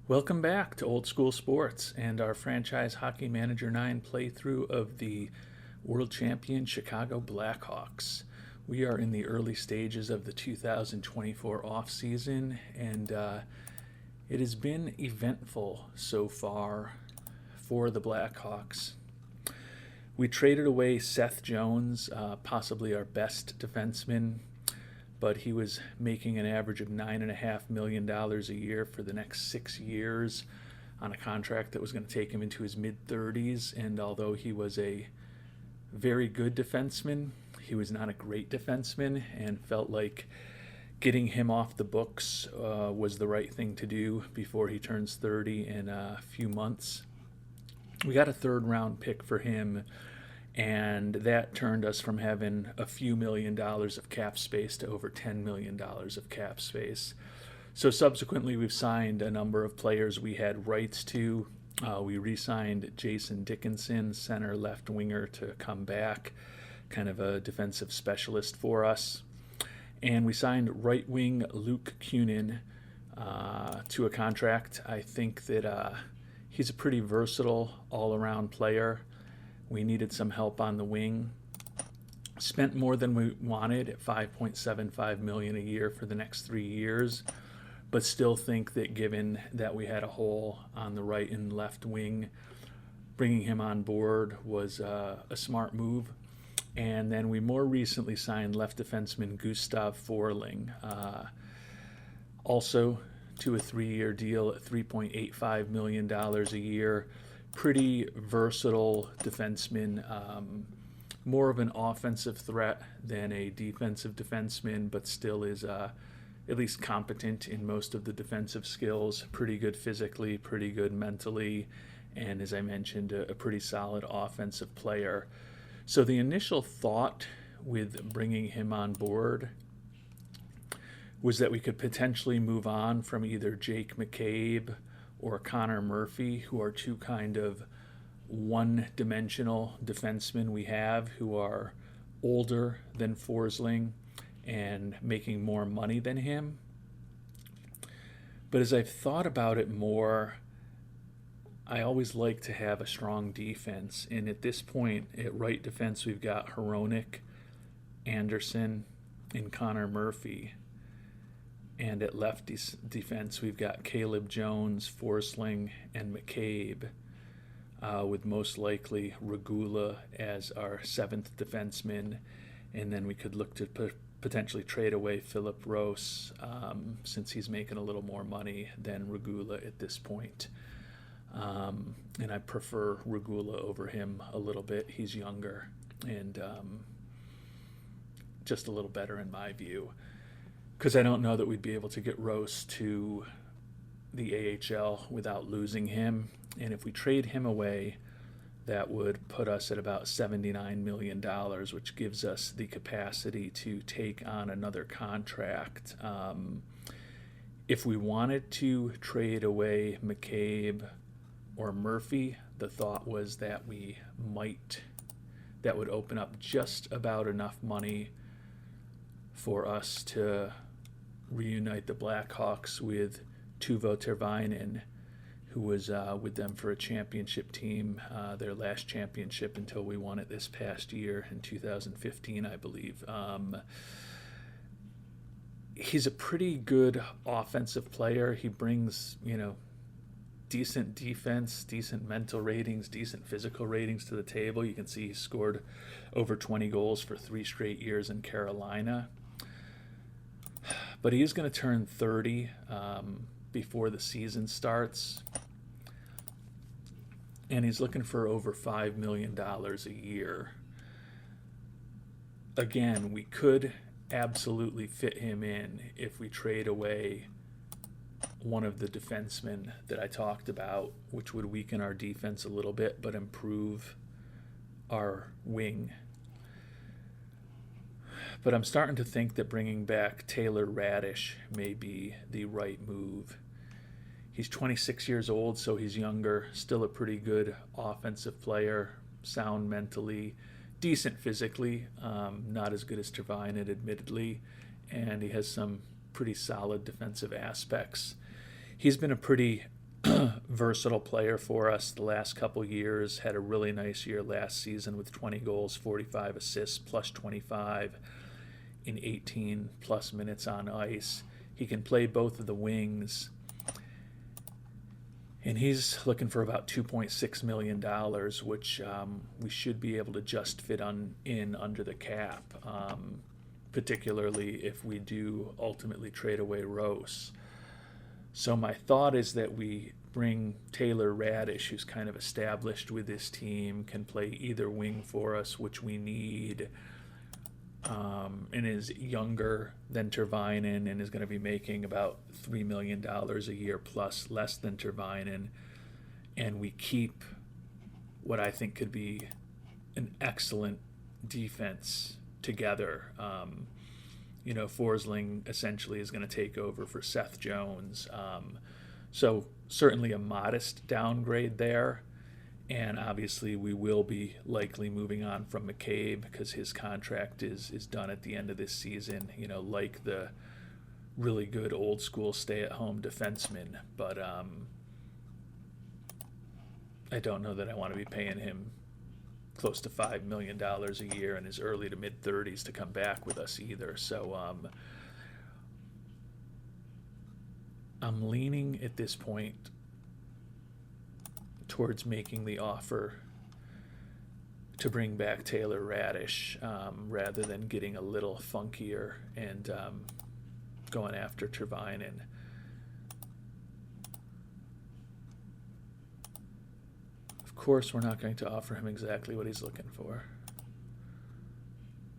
Welcome back to Old School Sports and our Franchise Hockey Manager 9 playthrough of the World Champion Chicago Blackhawks. We are in the early stages of the 2024 offseason, and it has been eventful so far for the Blackhawks. We traded away Seth Jones, possibly our best defenseman, but he was making an average of $9.5 million a year for the next 6 years on a contract that was going to take him into his mid-30s. And although he was a very good defenseman, he was not a great defenseman, and felt like getting him off the books was the right thing to do before he turns 30 in a few months. We got a third-round pick for him, and that turned us from having a few $1,000,000 of cap space to over $10 million of cap space. So subsequently, we've signed a number of players we had rights to. We re-signed Jason Dickinson, center left winger, to come back, kind of a defensive specialist for us. And we signed right wing Luke Kunin to a contract. I think that he's a pretty versatile all-around player. We needed some help on the wing. Spent more than we wanted at $5.75 million a year for the next 3 years, but still think that given that we had a hole on the right and left wing, bringing him on board was a smart move. And then we more recently signed left defenseman Gustav Forling, also to a 3-year deal at $3.85 million a year. Pretty versatile defenseman, more of an offensive threat than a defensive defenseman, but still is at least competent in most of the defensive skills. Pretty good physically, pretty good mentally, and as I mentioned, a pretty solid offensive player. So the initial thought with bringing him on board was that we could potentially move on from either Jake McCabe or Connor Murphy, who are two kind of one-dimensional defensemen we have, who are older than Forsling and making more money than him. But as I've thought about it more, I always like to have a strong defense. And at this point, at right defense, we've got Hronek, Anderson, and Connor Murphy. And at left defense, we've got Caleb Jones, Forsling, and McCabe, with most likely Regula as our seventh defenseman. And then we could look to potentially trade away Philip Rose, since he's making a little more money than Regula at this point. And I prefer Regula over him a little bit. He's younger and just a little better in my view. Because I don't know that we'd be able to get Rose to the AHL without losing him. And if we trade him away, that would put us at about $79 million, which gives us the capacity to take on another contract. If we wanted to trade away McCabe or Murphy, the thought was that that would open up just about enough money for us to reunite the Blackhawks with Teuvo Tervainen, who was with them for a championship team, their last championship until we won it this past year in 2015, I believe. He's a pretty good offensive player. He brings, decent defense, decent mental ratings, decent physical ratings to the table. You can see he scored over 20 goals for 3 straight years in Carolina. But he is going to turn 30 before the season starts. And he's looking for over $5 million a year. Again, we could absolutely fit him in if we trade away one of the defensemen that I talked about, which would weaken our defense a little bit but improve our wing. But I'm starting to think that bringing back Taylor Radish may be the right move. He's 26 years old, so he's younger, still a pretty good offensive player, sound mentally, decent physically, not as good as Tervainen, admittedly, and he has some pretty solid defensive aspects. He's been a pretty versatile player for us the last couple years. Had a really nice year last season with 20 goals, 45 assists, plus 25 in 18 plus minutes on ice. He can play both of the wings, and he's looking for about $2.6 million, which we should be able to just fit in under the cap, particularly if we do ultimately trade away Rose. So my thought is that we bring Taylor Radish, who's kind of established with this team, can play either wing for us, which we need, and is younger than Tervainen and is going to be making about $3 million a year plus, less than Tervainen. And we keep what I think could be an excellent defense together. Forsling essentially is going to take over for Seth Jones. So certainly a modest downgrade there. And obviously we will be likely moving on from McCabe because his contract is done at the end of this season, like the really good old school stay-at-home defenseman. But I don't know that I want to be paying him close to $5 million a year in his early to mid-30s to come back with us either. So I'm leaning at this point towards making the offer to bring back Taylor Radish rather than getting a little funkier and going after Tervainen. Of course, we're not going to offer him exactly what he's looking for,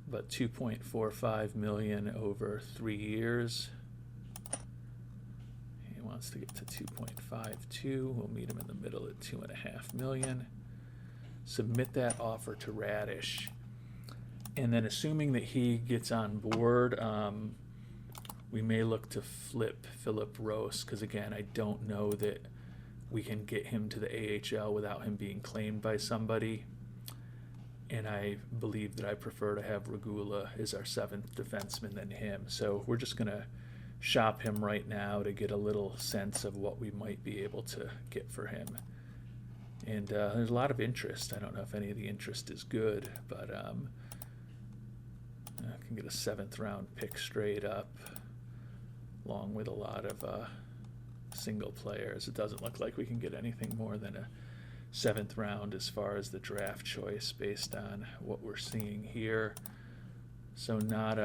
but $2.45 million over 3 years. Wants to get to 2.52. We'll meet him in the middle at $2.5 million. Submit that offer to Radish, and then assuming that he gets on board, we may look to flip Philip Rose, because again, I don't know that we can get him to the AHL without him being claimed by somebody, and I believe that I prefer to have Regula as our seventh defenseman than him. So we're just gonna shop him right now to get a little sense of what we might be able to get for him. And there's a lot of interest. I don't know if any of the interest is good, but I can get a 7th round pick straight up, along with a lot of single players. It doesn't look like we can get anything more than a 7th round as far as the draft choice based on what we're seeing here. So not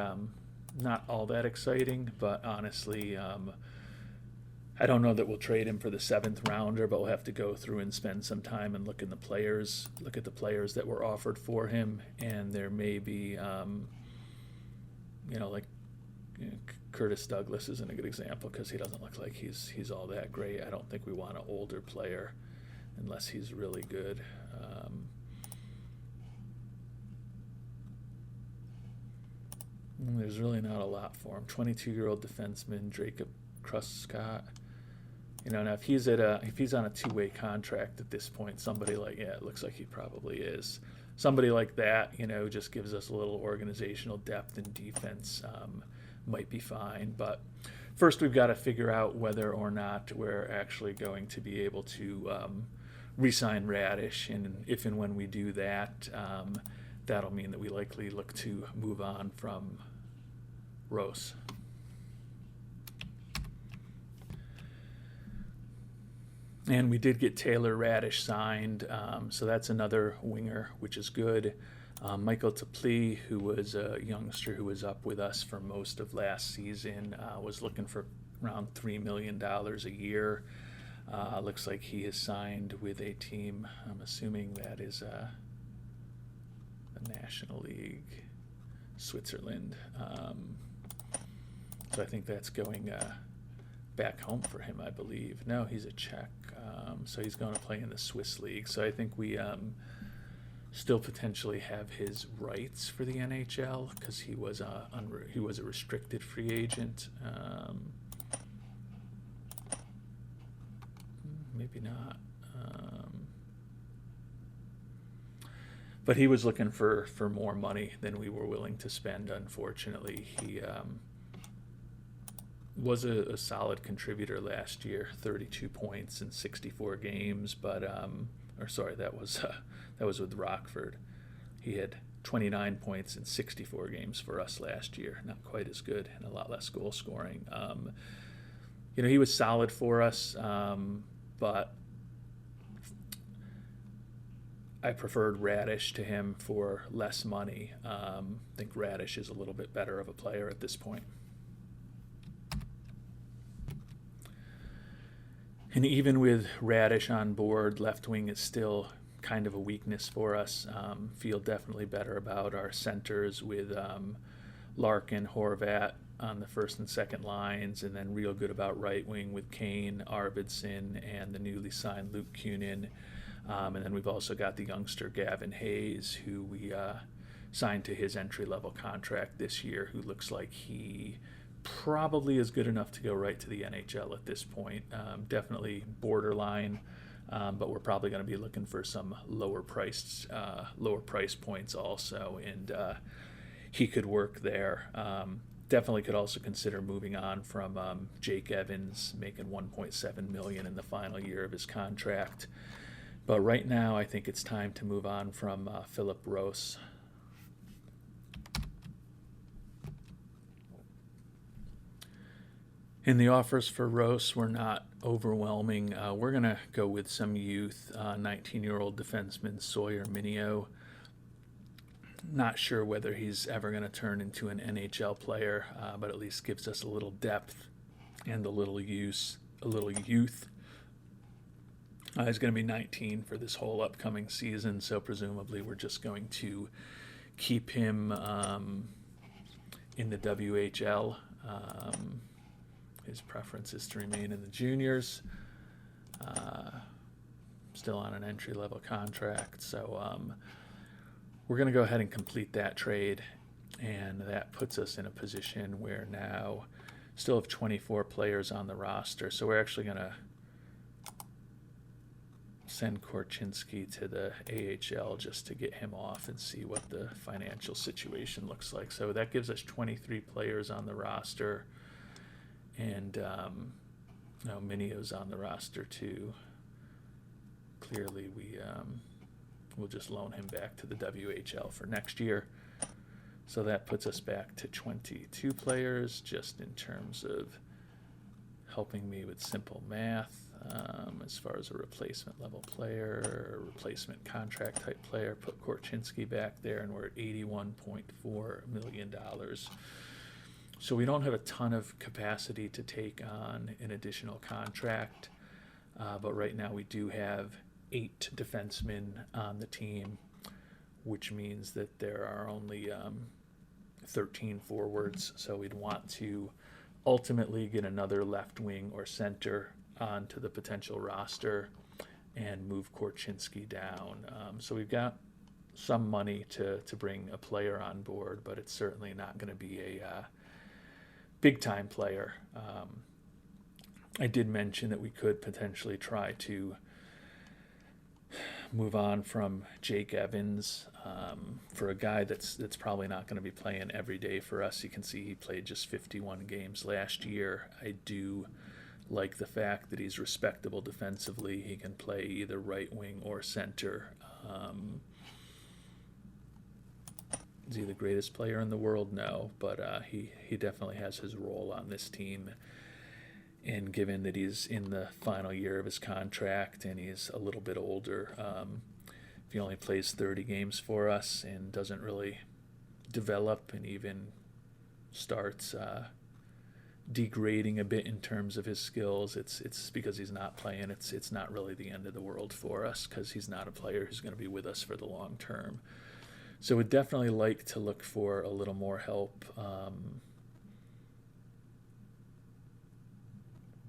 all that exciting, but honestly, I don't know that we'll trade him for the 7th rounder, but we'll have to go through and spend some time and look at the players that were offered for him, and there may be, Curtis Douglas isn't a good example because he doesn't look like he's all that great. I don't think we want an older player unless he's really good. There's really not a lot for him. 22-year-old defenseman Jacob Kruscott. Now if he's on a 2-way contract at this point, somebody like, it looks like he probably is. Somebody like that, just gives us a little organizational depth and defense, might be fine. But first we've got to figure out whether or not we're actually going to be able to re-sign Radish, and if and when we do that, that'll mean that we likely look to move on from Rose. And we did get Taylor Radish signed, so that's another winger, which is good. Michael Teply, who was a youngster who was up with us for most of last season, was looking for around $3 million a year. Looks like he is signed with a team. I'm assuming that is the National League, Switzerland. So I think that's going back home for him, I believe. No, he's a Czech, so he's going to play in the Swiss League. So I think we still potentially have his rights for the NHL because he was a restricted free agent. Maybe not. But he was looking for more money than we were willing to spend. Unfortunately, he was a solid contributor last year, 32 points in 64 games, but or sorry, that was with Rockford. He had 29 points in 64 games for us last year. Not quite as good and a lot less goal scoring. He was solid for us, but I preferred Radish to him for less money. I think Radish is a little bit better of a player at this point. And even with Radish on board, left wing is still kind of a weakness for us. Feel definitely better about our centers with Larkin, Horvat on the first and second lines, and then real good about right wing with Kane, Arvidsson, and the newly signed Luke Kunin. And then we've also got the youngster Gavin Hayes, who we signed to his entry-level contract this year, who looks like he probably is good enough to go right to the NHL at this point. Definitely borderline, but we're probably going to be looking for some lower price points also, and he could work there. Definitely could also consider moving on from Jake Evans, making $1.7 million in the final year of his contract. But right now, I think it's time to move on from Philip Rose. And the offers for Rose were not overwhelming. We're going to go with some youth, 19-year-old defenseman Sawyer Mineo. Not sure whether he's ever going to turn into an NHL player, but at least gives us a little depth and a little youth. He's going to be 19 for this whole upcoming season, so presumably we're just going to keep him in the WHL. His preference is to remain in the juniors. Still on an entry-level contract, so we're going to go ahead and complete that trade, and that puts us in a position where now still have 24 players on the roster, so we're actually going to send Korchinski to the AHL just to get him off and see what the financial situation looks like. So that gives us 23 players on the roster, and Mineo's on the roster too. Clearly, we'll just loan him back to the WHL for next year. So that puts us back to 22 players, just in terms of helping me with simple math. As far as a replacement level player, replacement contract type player, put Korchinski back there, and we're at $81.4 million. So we don't have a ton of capacity to take on an additional contract, but right now we do have 8 defensemen on the team, which means that there are only 13 forwards, so we'd want to ultimately get another left wing or center onto the potential roster and move Korchinski down. So we've got some money to bring a player on board, but it's certainly not going to be a big-time player. I did mention that we could potentially try to move on from Jake Evans for a guy that's probably not going to be playing every day for us. You can see he played just 51 games last year. I do like the fact that he's respectable defensively. He can play either right wing or center. Is he the greatest player in the world? No, but he definitely has his role on this team. And given that he's in the final year of his contract and he's a little bit older, if he only plays 30 games for us and doesn't really develop and even starts degrading a bit in terms of his skills, it's because he's not playing. It's not really the end of the world for us, because he's not a player who's going to be with us for the long term. So we'd definitely like to look for a little more help.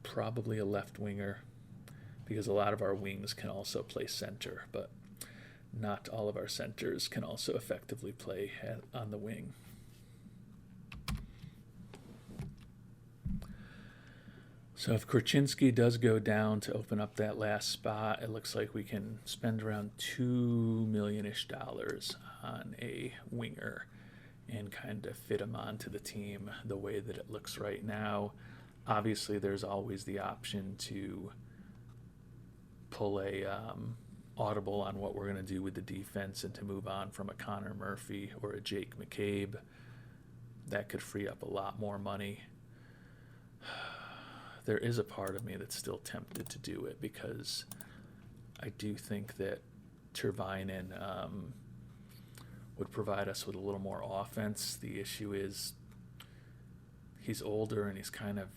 Probably a left winger, because a lot of our wings can also play center, but not all of our centers can also effectively play on the wing. So if Korchinski does go down to open up that last spot, it looks like we can spend around $2 million-ish on a winger and kind of fit him onto the team the way that it looks right now. Obviously, there's always the option to pull a audible on what we're going to do with the defense and to move on from a Connor Murphy or a Jake McCabe. That could free up a lot more money. There is a part of me that's still tempted to do it because I do think that Tervainen would provide us with a little more offense. The issue is he's older and he's kind of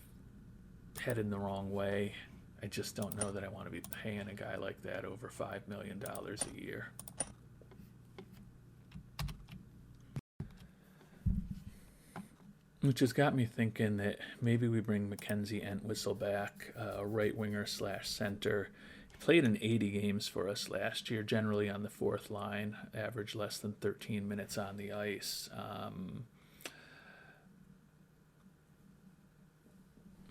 headed the wrong way. I just don't know that I want to be paying a guy like that over $5 million a year. Which has got me thinking that maybe we bring Mackenzie Entwistle back, right winger / center. He played in 80 games for us last year, generally on the fourth line, averaged less than 13 minutes on the ice.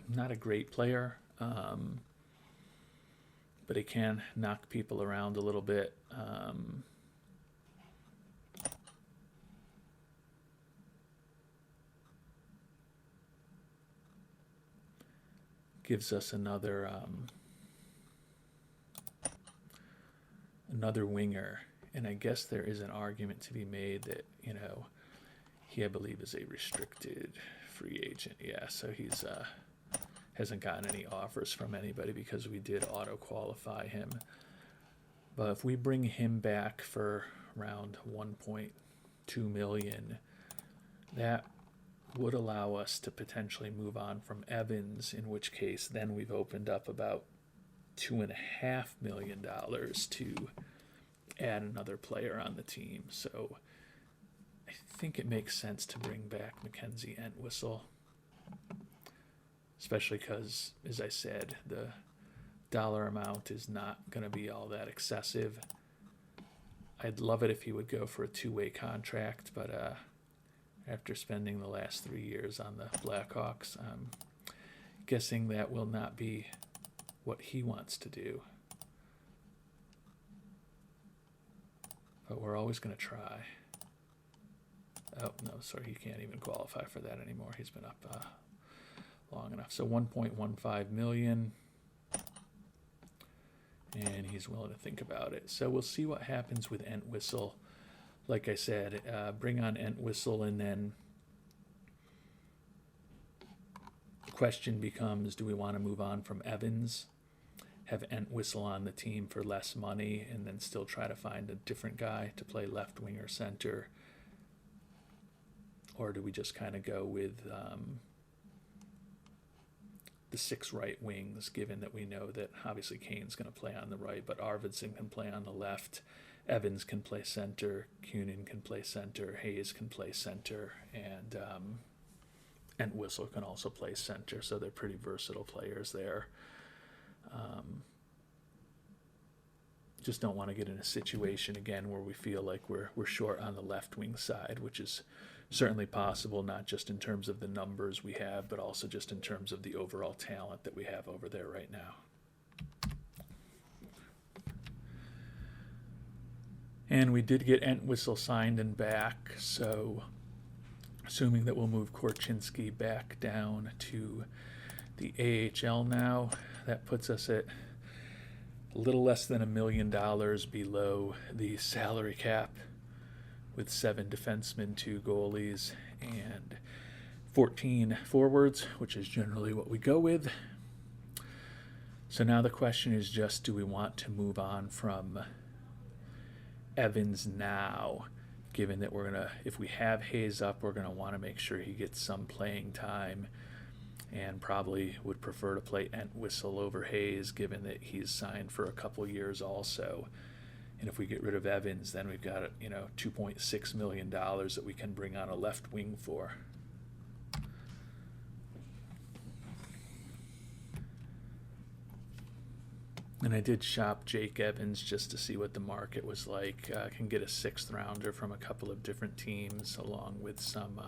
Not a great player, but he can knock people around a little bit. Gives us another winger, and I guess there is an argument to be made that, you know, he, I believe, is a restricted free agent. Yeah, so he's hasn't gotten any offers from anybody because we did auto qualify him. But if we bring him back for around 1.2 million, that would allow us to potentially move on from Evans, in which case then we've opened up about $2.5 million to add another player on the team. So I think it makes sense to bring back Mackenzie Entwistle, especially because, as I said, the dollar amount is not going to be all that excessive. I'd love it if he would go for a two-way contract, but after spending the last 3 years on the Blackhawks, I'm guessing that will not be what he wants to do. But we're always going to try. Oh, no, sorry, he can't even qualify for that anymore. He's been up long enough. So 1.15 million, and he's willing to think about it. So we'll see what happens with Entwistle. Like I said, bring on Entwistle, and then the question becomes, do we want to move on from Evans, have Entwistle on the team for less money, and then still try to find a different guy to play left wing or center? Or do we just kind of go with the 6 right wings, given that we know that obviously Kane's going to play on the right, but Arvidsson can play on the left, Evans can play center, Kunin can play center, Hayes can play center, and Entwistle can also play center, so they're pretty versatile players there. Just don't want to get in a situation again where we feel like we're short on the left wing side, which is certainly possible, not just in terms of the numbers we have, but also just in terms of the overall talent that we have over there right now. And we did get Entwistle signed and back, so assuming that we'll move Korchinski back down to the AHL now, that puts us at a little less than $1 million below the salary cap, with 7 defensemen, 2 goalies, and 14 forwards, which is generally what we go with. So now the question is just, do we want to move on from Evans now, given that we're going to, if we have Hayes up, we're going to want to make sure he gets some playing time, and probably would prefer to play Entwistle over Hayes, given that he's signed for a couple years also. And if we get rid of Evans, then we've got, $2.6 million that we can bring on a left wing for. And I did shop Jake Evans just to see what the market was like. I can get a 6th rounder from a couple of different teams, along with some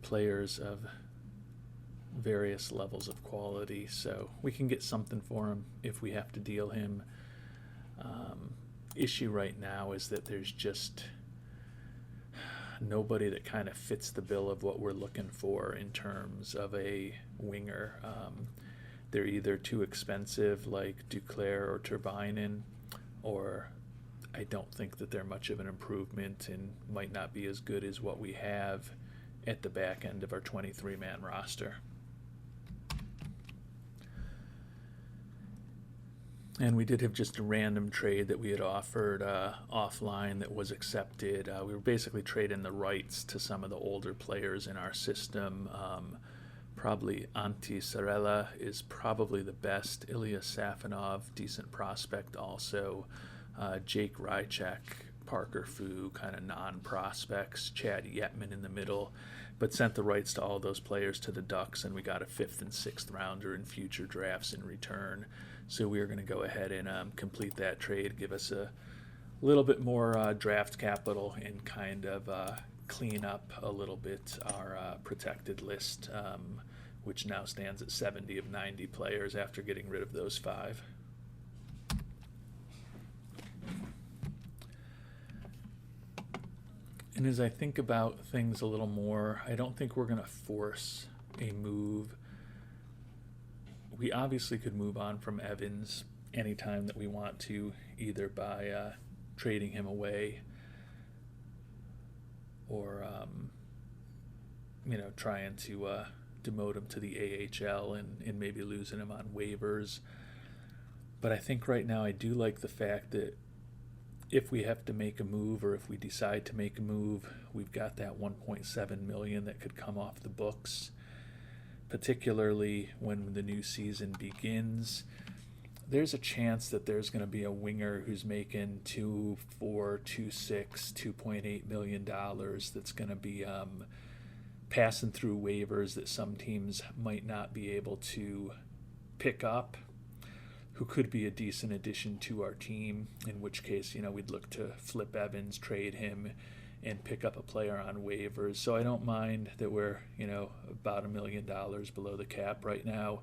players of various levels of quality. So we can get something for him if we have to deal him. Issue right now is that there's just nobody that kind of fits the bill of what we're looking for in terms of a winger. They're either too expensive like Duclair or Turbinen, or I don't think that they're much of an improvement and might not be as good as what we have at the back end of our 23-man roster. And we did have just a random trade that we had offered offline that was accepted. We were basically trading the rights to some of the older players in our system. Probably Antti Sarella is probably the best. Ilya Safonov, decent prospect also. Jake Rychek, Parker Fu, kind of non-prospects. Chad Yetman in the middle. But sent the rights to all those players to the Ducks, and we got a 5th and 6th rounder in future drafts in return. So we are going to go ahead and complete that trade, give us a little bit more draft capital, and kind of clean up a little bit our protected list, which now stands at 70 of 90 players after getting rid of those 5. And as I think about things a little more, I don't think we're going to force a move. We obviously could move on from Evans anytime that we want to, either by trading him away or, trying to demote him to the AHL and maybe losing him on waivers. But I think right now I do like the fact that if we have to make a move, or if we decide to make a move, we've got that $1.7 million that could come off the books, particularly when the new season begins. There's a chance that there's going to be a winger who's making $2.4, $2.6, $2.8 million that's going to be passing through waivers that some teams might not be able to pick up, who could be a decent addition to our team, in which case, we'd look to flip Evans, trade him, and pick up a player on waivers. So I don't mind that we're, about $1 million below the cap right now.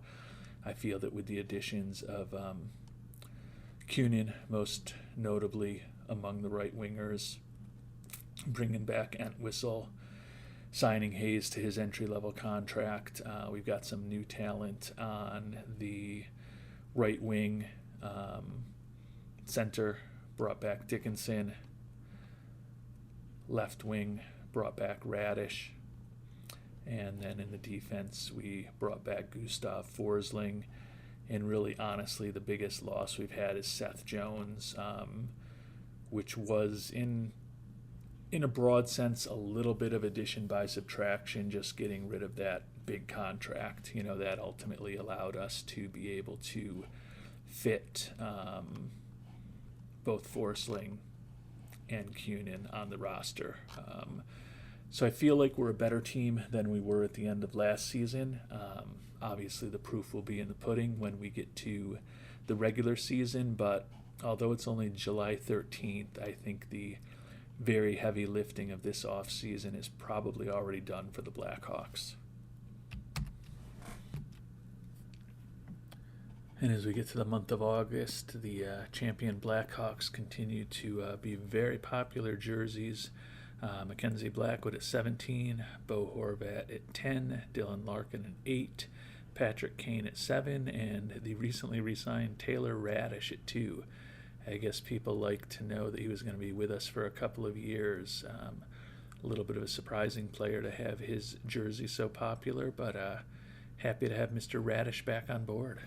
I feel that with the additions of Kunin, most notably among the right wingers, bringing back Entwistle, signing Hayes to his entry-level contract, we've got some new talent on the right wing. Center, brought back Dickinson. Left wing, brought back Radish. And then in the defense, we brought back Gustav Forsling. And really, honestly, the biggest loss we've had is Seth Jones, which was, in a broad sense, a little bit of addition by subtraction, just getting rid of that big contract. That ultimately allowed us to be able to fit both Forsling and Kunin on the roster. So I feel like we're a better team than we were at the end of last season. Obviously, the proof will be in the pudding when we get to the regular season, but although it's only July 13th, I think the very heavy lifting of this offseason is probably already done for the Blackhawks. And as we get to the month of August, the champion Blackhawks continue to be very popular jerseys. Mackenzie Blackwood at 17, Bo Horvat at 10, Dylan Larkin at 8, Patrick Kane at 7, and the recently re-signed Taylor Radish at 2. I guess people like to know that he was going to be with us for a couple of years. A little bit of a surprising player to have his jersey so popular, but happy to have Mr. Radish back on board.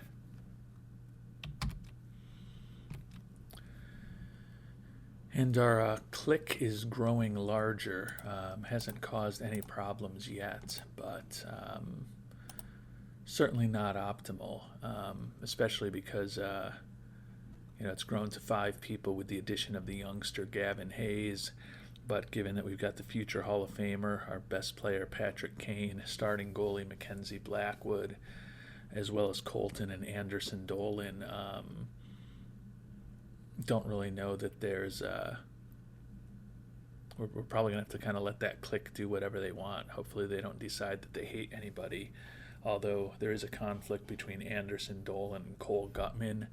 And our clique is growing larger. Hasn't caused any problems yet, but certainly not optimal, especially because it's grown to 5 people with the addition of the youngster Gavin Hayes. But given that we've got the future Hall of Famer, our best player Patrick Kane, starting goalie Mackenzie Blackwood, as well as Colton and Anderson Dolan, don't really know that there's we're probably going to have to kind of let that clique do whatever they want. Hopefully they don't decide that they hate anybody, although there is a conflict between Anderson Dolan and Cole Gutman,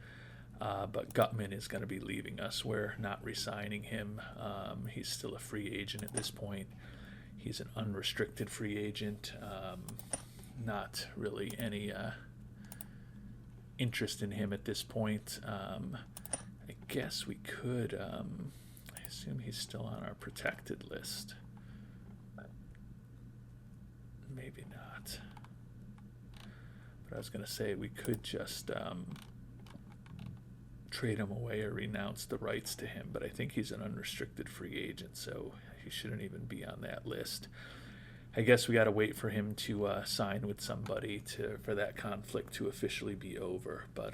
but Gutman is going to be leaving us. We're not re-signing him. He's still a free agent at this point. He's an unrestricted free agent. Not really any interest in him at this point. I guess we could. I assume he's still on our protected list. Maybe not. But I was going to say we could just trade him away or renounce the rights to him, but I think he's an unrestricted free agent, so he shouldn't even be on that list. I guess we got to wait for him to sign with somebody for that conflict to officially be over, but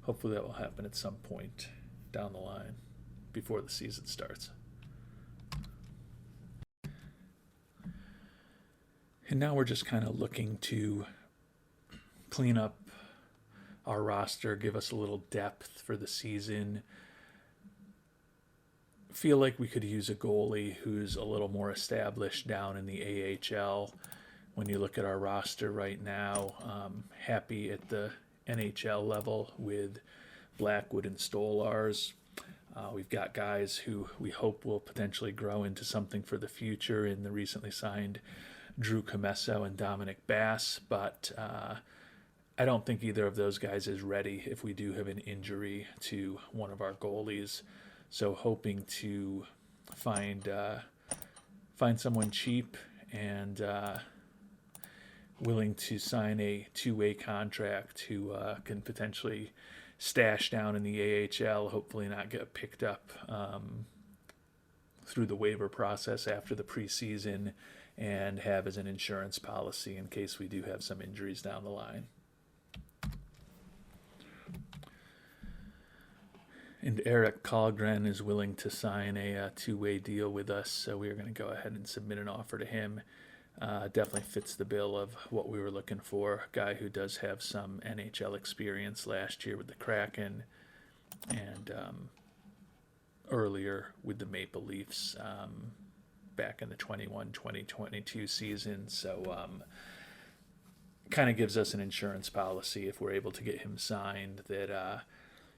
hopefully that will happen at some point down the line before the season starts. And now we're just kind of looking to clean up our roster, give us a little depth for the season. Feel like we could use a goalie who's a little more established down in the AHL. When you look at our roster right now, happy at the NHL level with Blackwood and Stolars. We've got guys who we hope will potentially grow into something for the future in the recently signed Drew Comesso and Dominic Bass, but I don't think either of those guys is ready if we do have an injury to one of our goalies. So hoping to find someone cheap and willing to sign a two-way contract who can potentially stash down in the AHL, hopefully not get picked up through the waiver process after the preseason, and have as an insurance policy in case we do have some injuries down the line. And Eric Colgren is willing to sign a two-way deal with us, so we are going to go ahead and submit an offer to him. Definitely fits the bill of what we were looking for. A guy who does have some NHL experience last year with the Kraken and earlier with the Maple Leafs back in the 21-2022 season. So kind of gives us an insurance policy if we're able to get him signed that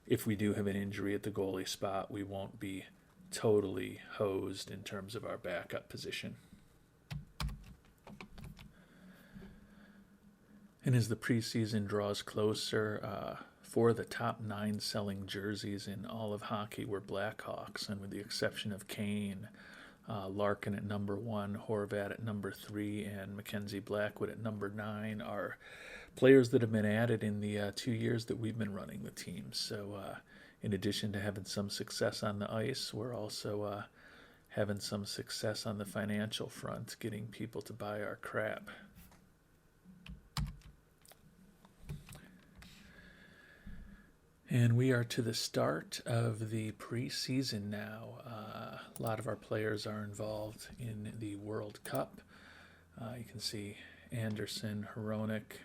if we do have an injury at the goalie spot, we won't be totally hosed in terms of our backup position. And as the preseason draws closer, 4 of the top 9 selling jerseys in all of hockey were Blackhawks, and with the exception of Kane, Larkin at number 1, Horvat at number 3, and Mackenzie Blackwood at number 9 are players that have been added in the 2 years that we've been running the team. So in addition to having some success on the ice, we're also having some success on the financial front, getting people to buy our crap. And we are to the start of the preseason now. A lot of our players are involved in the World Cup. You can see Anderson, Hronek,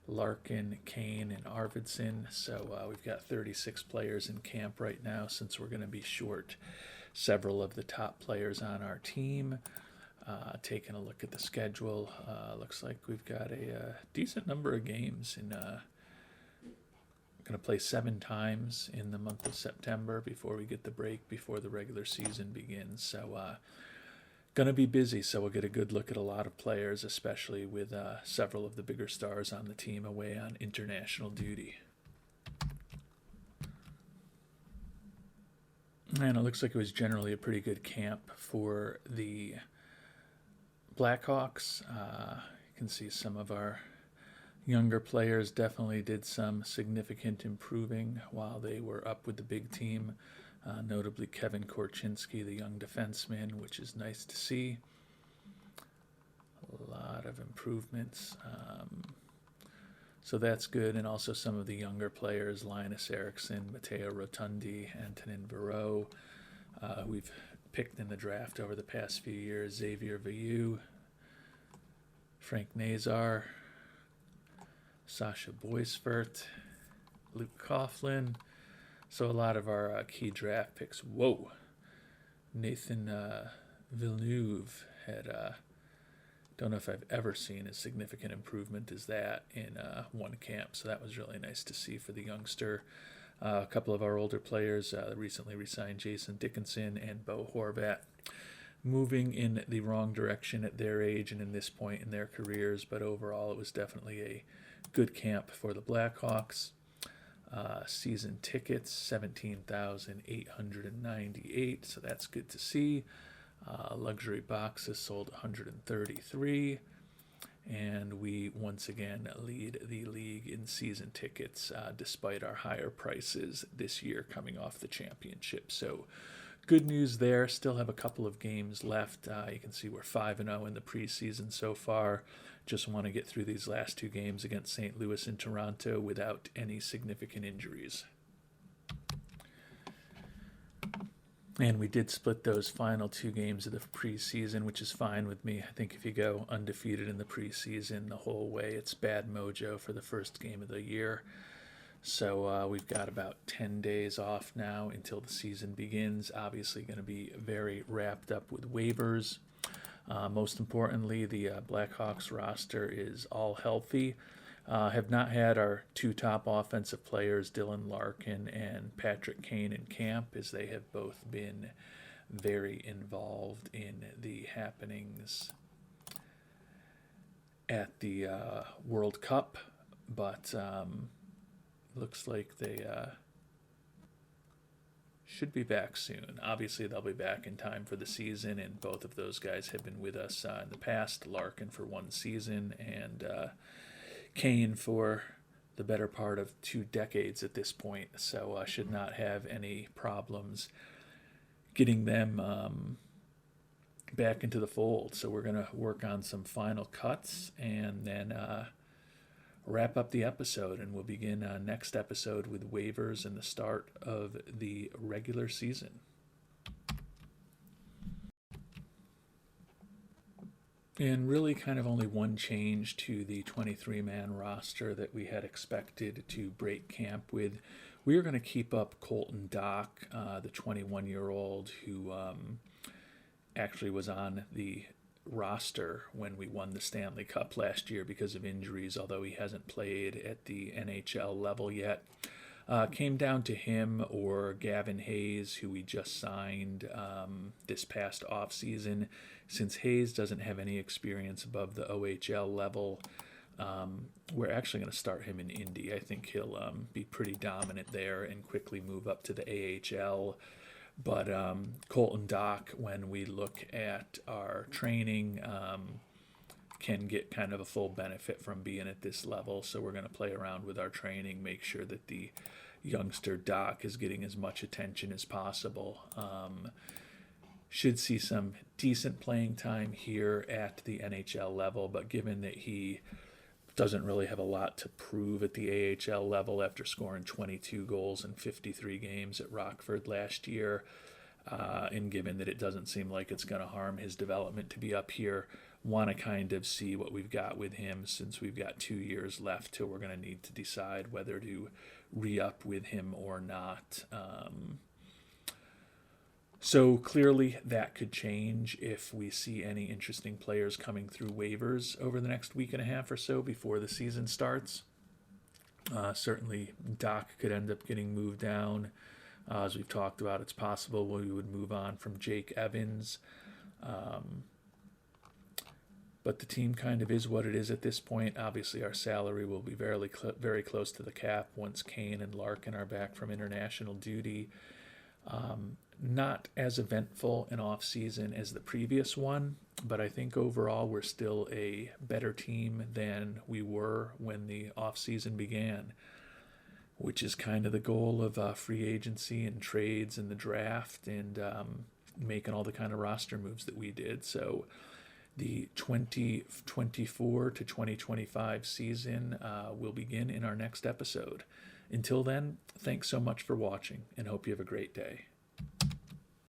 Larkin, Kane, and Arvidsson. So we've got 36 players in camp right now, since we're going to be short several of the top players on our team. Taking a look at the schedule, looks like we've got a decent number of games in going to play 7 times in the month of September before we get the break before the regular season begins. So going to be busy, so we'll get a good look at a lot of players, especially with several of the bigger stars on the team away on international duty. And it looks like it was generally a pretty good camp for the Blackhawks. You can see some of our younger players definitely did some significant improving while they were up with the big team, notably Kevin Korchinski, the young defenseman, which is nice to see. A lot of improvements. So that's good. And also some of the younger players, Linus Eriksson, Matteo Rotundi, Antonin Barreau, we've picked in the draft over the past few years, Xavier Veilleux, Frank Nazar, Sasha Boisvert, Luke Coughlin. So a lot of our key draft picks. Whoa. Nathan Villeneuve had, don't know if I've ever seen as significant improvement as that in one camp. So that was really nice to see for the youngster. A couple of our older players recently re-signed Jason Dickinson and Bo Horvat. moving in the wrong direction at their age and in this point in their careers, but overall it was definitely a good camp for the Blackhawks. Season tickets, 17,898, so that's good to see. Luxury boxes sold 133, and we once again lead the league in season tickets despite our higher prices this year coming off the championship. So good news there. Still have a couple of games left. You can see we're 5-0 in the preseason so far. Just want to get through these last two games against St. Louis and Toronto without any significant injuries. And we did split those final two games of the preseason, which is fine with me. I think if you go undefeated in the preseason the whole way, it's bad mojo for the first game of the year. So we've got about 10 days off now until the season begins. Obviously going to be very wrapped up with waivers. Most importantly, the Blackhawks roster is all healthy. Have not had our two top offensive players, Dylan Larkin and Patrick Kane, in camp, as they have both been very involved in the happenings at the World Cup. But looks like they should be back soon. Obviously, they'll be back in time for the season, and both of those guys have been with us in the past. Larkin for one season, and Kane for the better part of 2 decades at this point. So should not have any problems getting them back into the fold. So we're going to work on some final cuts and then wrap up the episode, and we'll begin next episode with waivers and the start of the regular season. And really kind of only one change to the 23-man roster that we had expected to break camp with. We are going to keep up Colton Dock, the 21-year-old who actually was on the roster when we won the Stanley Cup last year because of injuries, although he hasn't played at the NHL level yet. Came down to him or Gavin Hayes, who we just signed this past offseason. Since Hayes doesn't have any experience above the OHL level, we're actually going to start him in Indy. I think he'll be pretty dominant there and quickly move up to the AHL. But Colton Dock, when we look at our training, can get kind of a full benefit from being at this level. So we're going to play around with our training, make sure that the youngster Dock is getting as much attention as possible. Should see some decent playing time here at the NHL level, but given that he doesn't really have a lot to prove at the AHL level after scoring 22 goals in 53 games at Rockford last year, and given that it doesn't seem like it's going to harm his development to be up here, want to kind of see what we've got with him, since we've got 2 years left till we're going to need to decide whether to re-up with him or not. So clearly that could change if we see any interesting players coming through waivers over the next week and a half or so before the season starts. Certainly Doc could end up getting moved down. As we've talked about, it's possible we would move on from Jake Evans. But the team kind of is what it is at this point. Obviously, our salary will be very close to the cap once Kane and Larkin are back from international duty. Not as eventful an off-season as the previous one, but I think overall we're still a better team than we were when the off-season began, which is kind of the goal of free agency and trades and the draft and making all the kind of roster moves that we did. So the 2024 to 2025 season will begin in our next episode. Until then, thanks so much for watching and hope you have a great day.